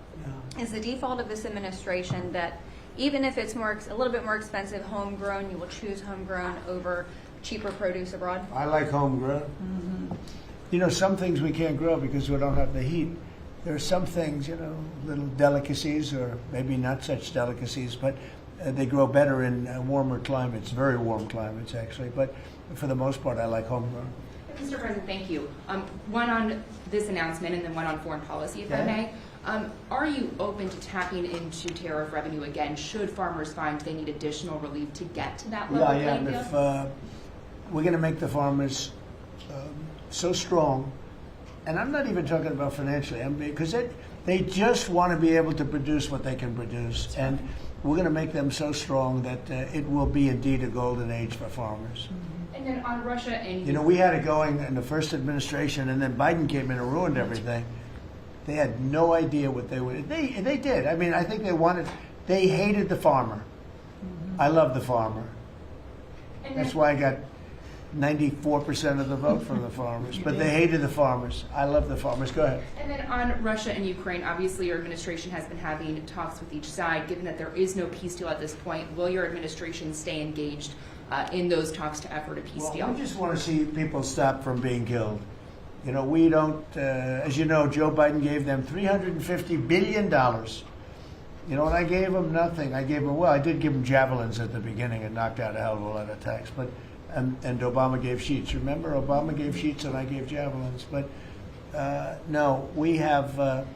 Is the default of this administration that even if it's a little bit more expensive homegrown, you will choose homegrown over cheaper produce abroad? I like homegrown. Some things we can't grow because we don't have the heat. There are some things, little delicacies or maybe not such delicacies, but they grow better in warmer climates, very warm climates actually. But for the most part, I like homegrown. Mr. President, thank you. One on this announcement and then one on foreign policy, if I may. Are you open to tapping into tariff revenue again should farmers find they need additional relief to get to that level playing field? If we're going to make the farmers so strong, and I'm not even talking about financially, because they just want to be able to produce what they can produce, and we're going to make them so strong that it will be indeed a golden age for farmers. And then on Russia and we had it going in the first administration, and then Biden came in and ruined everything. They had no idea what they would. They did. I mean, I think they hated the farmer. I love the farmer. That's why I got 94% of the vote from the farmers. But they hated the farmers. I love the farmers. Go ahead. And then on Russia and Ukraine, obviously your administration has been having talks with each side. Given that there is no peace deal at this point, will your administration stay engaged in those talks to effort a peace deal? We just want to see people stop from being killed. We don't, as you know, Joe Biden gave them $350 billion. And I gave them nothing. I did give them javelins at the beginning and knocked out a hell of a lot of attacks. But and Obama gave sheets. Remember, Obama gave sheets and I gave javelins. But no, we have a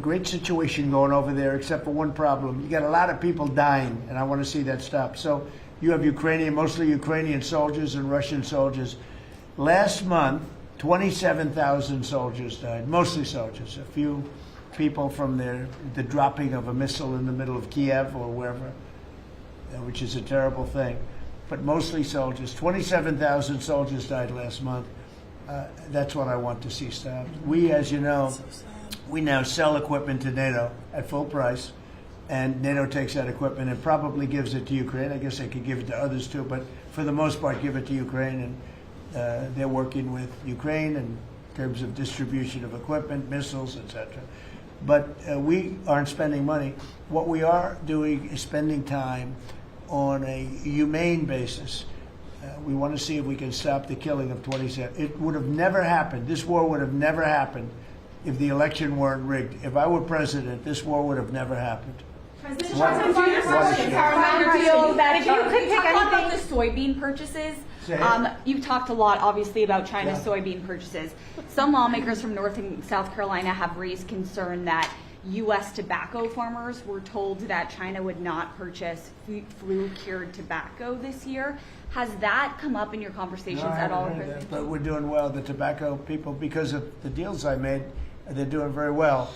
great situation going over there, except for one problem. You got a lot of people dying, and I want to see that stop. So you have mostly Ukrainian soldiers and Russian soldiers. Last month, 27,000 soldiers died, mostly soldiers. A few people from the dropping of a missile in the middle of Kiev or wherever, which is a terrible thing. But mostly soldiers. 27,000 soldiers died last month. That's what I want to see stopped. We, as you know, we now sell equipment to NATO at full price, and NATO takes that equipment and probably gives it to Ukraine. I guess they could give it to others too, but for the most part, give it to Ukraine. And they're working with Ukraine in terms of distribution of equipment, missiles, etc. But we aren't spending money. What we are doing is spending time on a humane basis. We want to see if we can stop the killing of 27. It would have never happened. This war would have never happened if the election weren't rigged. If I were president, this war would have never happened. If you could pick about the soybean purchases, you've talked a lot, obviously, about China's soybean purchases. Some lawmakers from North and South Carolina have raised concern that U.S. tobacco farmers were told that China would not purchase flu-cured tobacco this year. Has that come up in your conversations at all? But we're doing well. The tobacco people, because of the deals I made, they're doing very well.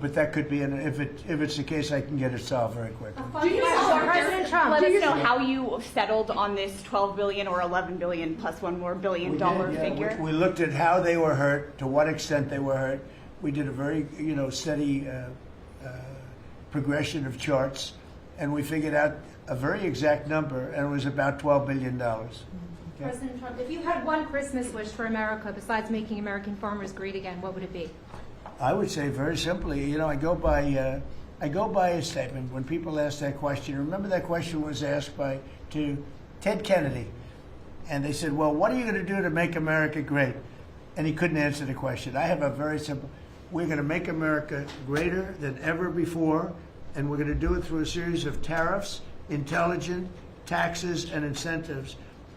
But that could be, if it's the case, I can get it solved very quickly. Do you know, President Trump, let us know how you settled on this $12 billion or $11 billion plus $1 more billion figure? We looked at how they were hurt, to what extent they were hurt. We did a very, steady progression of charts, and we figured out a very exact number, and it was about $12 billion. Okay. President Trump, if you had one Christmas wish for America besides making American farmers great again, what would it be? I would say very simply, I go by a statement. When people ask that question, remember that question was asked to Ted Kennedy, and they said, "Well, what are you going to do to make America great?" And he couldn't answer the question. I have a very simple. We're going to make America greater than ever before, and we're going to do it through a series of tariffs, intelligent taxes, and incentives.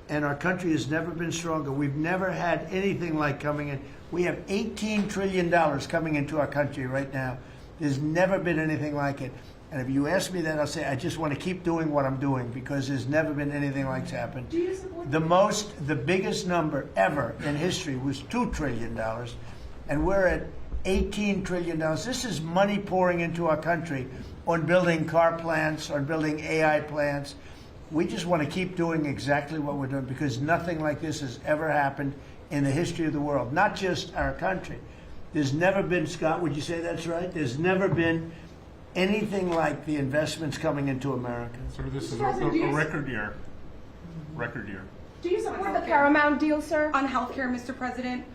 And our country has never been stronger. We've never had anything like coming in. We have $18 trillion coming into our country right now. There's never been anything like it. And if you ask me that, I'll say I just want to keep doing what I'm doing because there's never been anything like it's happened. Do you support the biggest number ever in history was $2 trillion, and we're at $18 trillion. This is money pouring into our country on building car plants, on building AI plants. We just want to keep doing exactly what we're doing because nothing like this has ever happened in the history of the world, not just our country. There's never been, Scott, would you say that's right? There's never been anything like the investments coming into America. So this is a record year. Record year. Do you support the Paramount deal, sir? On healthcare, Mr. President,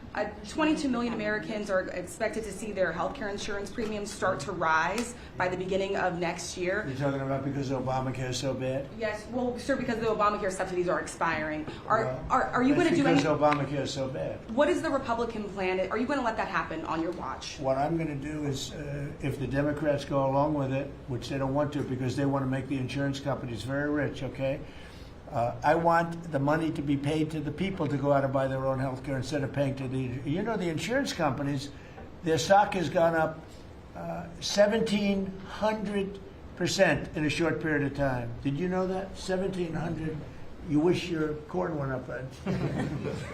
22 million Americans are expected to see their healthcare insurance premiums start to rise by the beginning of next year. You're talking about because Obamacare is so bad? Yes, well, sir, because the Obamacare subsidies are expiring. Are you going to do because anything? Obamacare is so bad. What is the Republican plan? Are you going to let that happen on your watch? What I'm going to do is, if the Democrats go along with it, which they don't want to because they want to make the insurance companies very rich, okay? I want the money to be paid to the people to go out and buy their own health care instead of paying to the insurance companies, their stock has gone up 1,700% in a short period of time. Did you know that? 1,700. You wish your corn went up, right?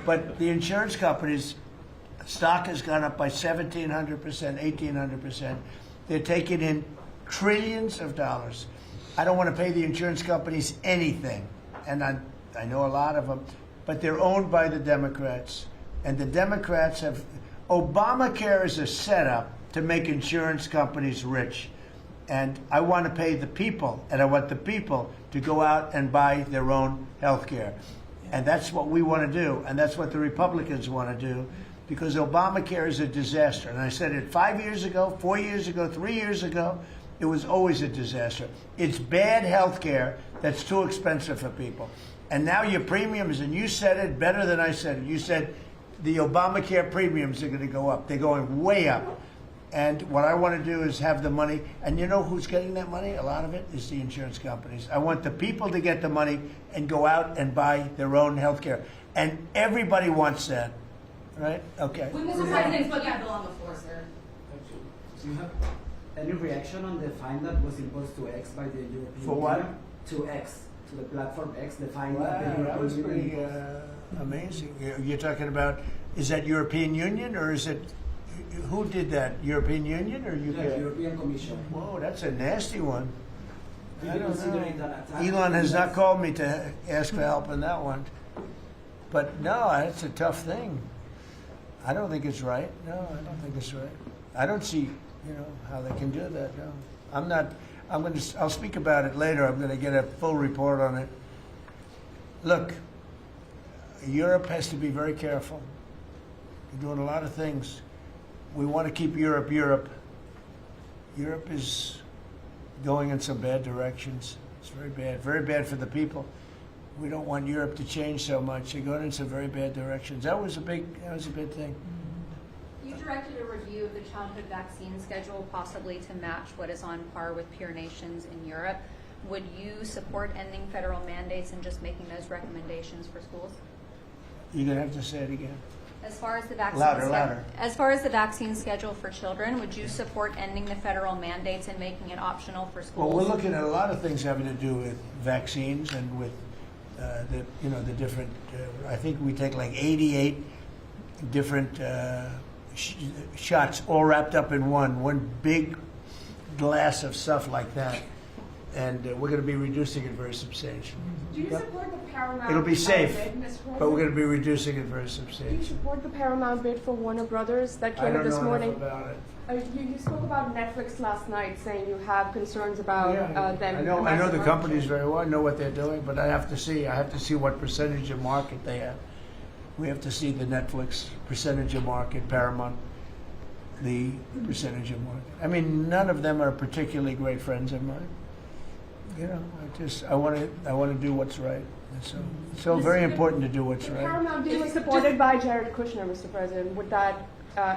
But the insurance companies' stock has gone up by 1,700%, 1,800%. They're taking in trillions of dollars. I don't want to pay the insurance companies anything. And I know a lot of them, but they're owned by the Democrats. And the Democrats have... Obamacare is a setup to make insurance companies rich. And I want to pay the people, and I want the people to go out and buy their own health care. And that's what we want to do, and that's what the Republicans want to do, because Obamacare is a disaster. And I said it 5 years ago, 4 years ago, 3 years ago. It was always a disaster. It's bad health care that's too expensive for people. And now your premiums, and you said it better than I said it. You said the Obamacare premiums are going to go up. They're going way up. And what I want to do is have the money. And you know who's getting that money? A lot of it is the insurance companies. I want the people to get the money and go out and buy their own health care. And everybody wants that. Right? Okay. When Mr. President put that bill on the floor, sir. Do you have any reaction on the fine that was imposed to X by the European Union? For what? To X, to the platform X, the fine Wow, that the that was European pretty Union amazing. You're talking about Is that European Union, or is it, who did that? European Union or UK? The European Commission. Whoa, that's a nasty one. Do I you don't consider know. it an attack? Elon has not called me to ask for help on that one. But no, it's a tough thing. I don't think it's right. No, I don't think it's right. I don't see, how they can do that. No, I'm not. I'll speak about it later. I'm going to get a full report on it. Look, Europe has to be very careful. They're doing a lot of things. We want to keep Europe. Europe is going in some bad directions. It's very bad for the people. We don't want Europe to change so much. They're going in some very bad directions. That was a big thing. You directed a review of the childhood vaccine schedule, possibly to match what is on par with peer nations in Europe. Would you support ending federal mandates and just making those recommendations for schools? You're going to have to say it again. As far as the vaccine Louder. As far as the vaccine schedule for children, would you support ending the federal mandates and making it optional for schools? Well, we're looking at a lot of things having to do with vaccines and with the different. I think we take like 88 different shots, all wrapped up in one big glass of stuff like that, and we're going to be reducing it very substantially. Do you support the Paramount It'll be safe, bid, Mr. President? but we're going to be reducing it very Do you substantially. support the Paramount bid for Warner Brothers that came out this morning? I don't know enough about it. You spoke about Netflix last night, saying you have concerns about them. I know the companies very well. I know what they're doing, but I have to see what percentage of market they have. We have to see the Netflix percentage of market, Paramount, the percentage of market. I mean, none of them are particularly great friends of mine. I want to do what's right. And so very important to do what's The right. Paramount deal was supported by Jared Kushner, Mr. President. Would that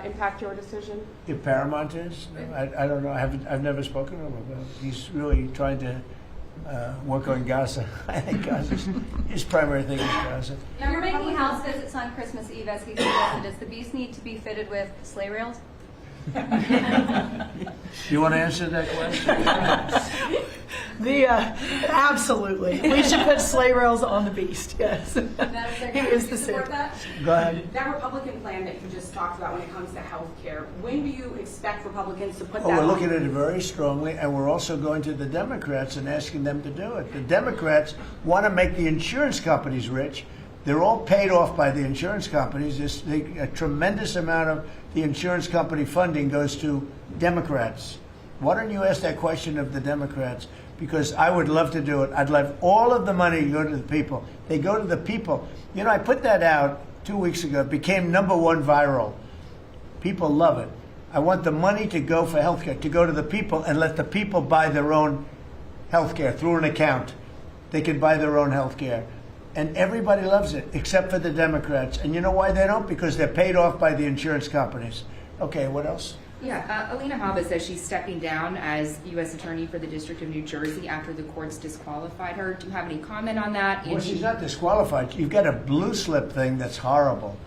impact your decision? If Paramount is, I don't know. I've never spoken to him about it. He's really trying to work on Gaza. I think his primary thing is Gaza. Now, you're making house visits on Christmas Eve, as he suggested. Does the beast need to be fitted with sleigh rails? You want to answer that question? Absolutely. We should put sleigh rails on the beast, yes. He is the support same. that? Go ahead. That Republican plan that you just talked about when it comes to health care, when do you expect Republicans to put that We're on? looking at it very strongly, and we're also going to the Democrats and asking them to do it. The Democrats want to make the insurance companies rich. They're all paid off by the insurance companies. A tremendous amount of the insurance company funding goes to Democrats. Why don't you ask that question of the Democrats? Because I would love to do it. I'd love all of the money to go to the people. They go to the people. I put that out 2 weeks ago. It became #1 viral. People love it. I want the money to go for healthcare, to go to the people and let the people buy their own healthcare through an account. They can buy their own healthcare. And everybody loves it, except for the Democrats. And you know why they don't? Because they're paid off by the insurance companies. Okay, what else? Yeah, Alina Habba says she's stepping down as U.S. Attorney for the District of New Jersey after the courts disqualified her. Do you have any comment on that? Well, she's not disqualified. You've got a blue slip thing that's horrible.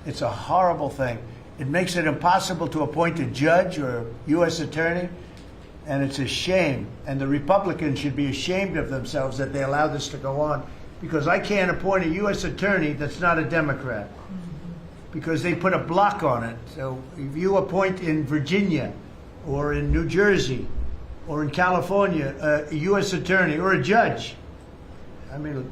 It's a horrible thing. It makes it impossible to appoint a judge or a U.S. attorney, and it's a shame. And the Republicans should be ashamed of themselves that they allow this to go on, because I can't appoint a U.S. attorney that's not a Democrat, because they put a block on it. So if you appoint in Virginia or in New Jersey or in California a U.S. attorney or a judge, I mean,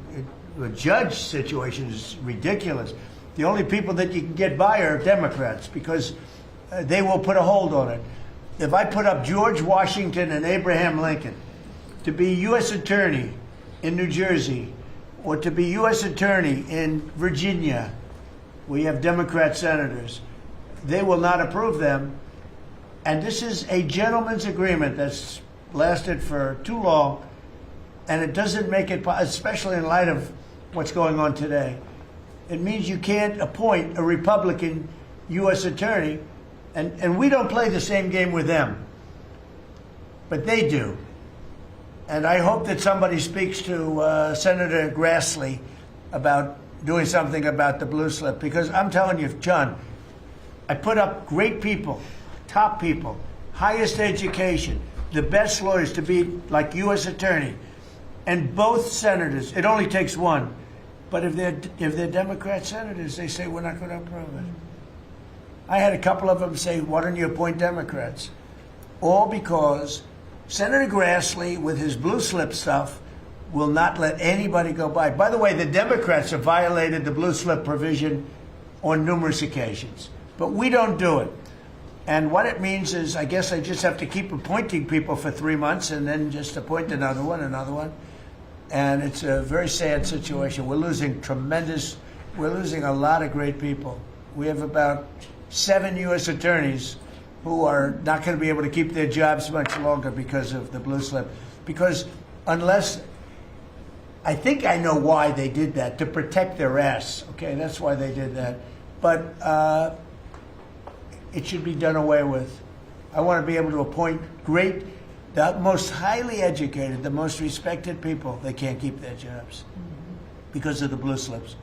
a judge situation is ridiculous. The only people that you can get by are Democrats, because they will put a hold on it. If I put up George Washington and Abraham Lincoln to be U.S. attorney in New Jersey or to be U.S. attorney in Virginia, we have Democrat senators, they will not approve them. And this is a gentleman's agreement that's lasted for too long, and it doesn't make it, especially in light of what's going on today. It means you can't appoint a Republican U.S. attorney, and we don't play the same game with them, but they do. And I hope that somebody speaks to Senator Grassley about doing something about the blue slip, because I'm telling you, John, I put up great people, top people, highest education, the best lawyers to be like U.S. attorney, and both senators. It only takes one, but if they're Democrat senators, they say we're not going to approve it. I had a couple of them say, why don't you appoint Democrats? All because Senator Grassley, with his blue slip stuff, will not let anybody go by. By the way, the Democrats have violated the blue slip provision on numerous occasions, but we don't do it. And what it means is, I guess I just have to keep appointing people for 3 months and then just appoint another one. And it's a very sad situation. We're losing a lot of great people. We have about 7 U.S. attorneys who are not going to be able to keep their jobs much longer because of the blue slip. Because unless, I think I know why they did that, to protect their ass. Okay, that's why they did that. But it should be done away with. I want to be able to appoint the most highly educated, the most respected people. They can't keep their jobs because of the blue slips.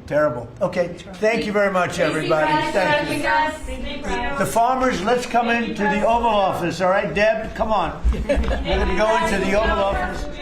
Terrible. Okay, thank you very much, everybody. Thank you. The farmers, let's come into the Oval Office, all right? Deb, come on. We're going to go into the Oval Office.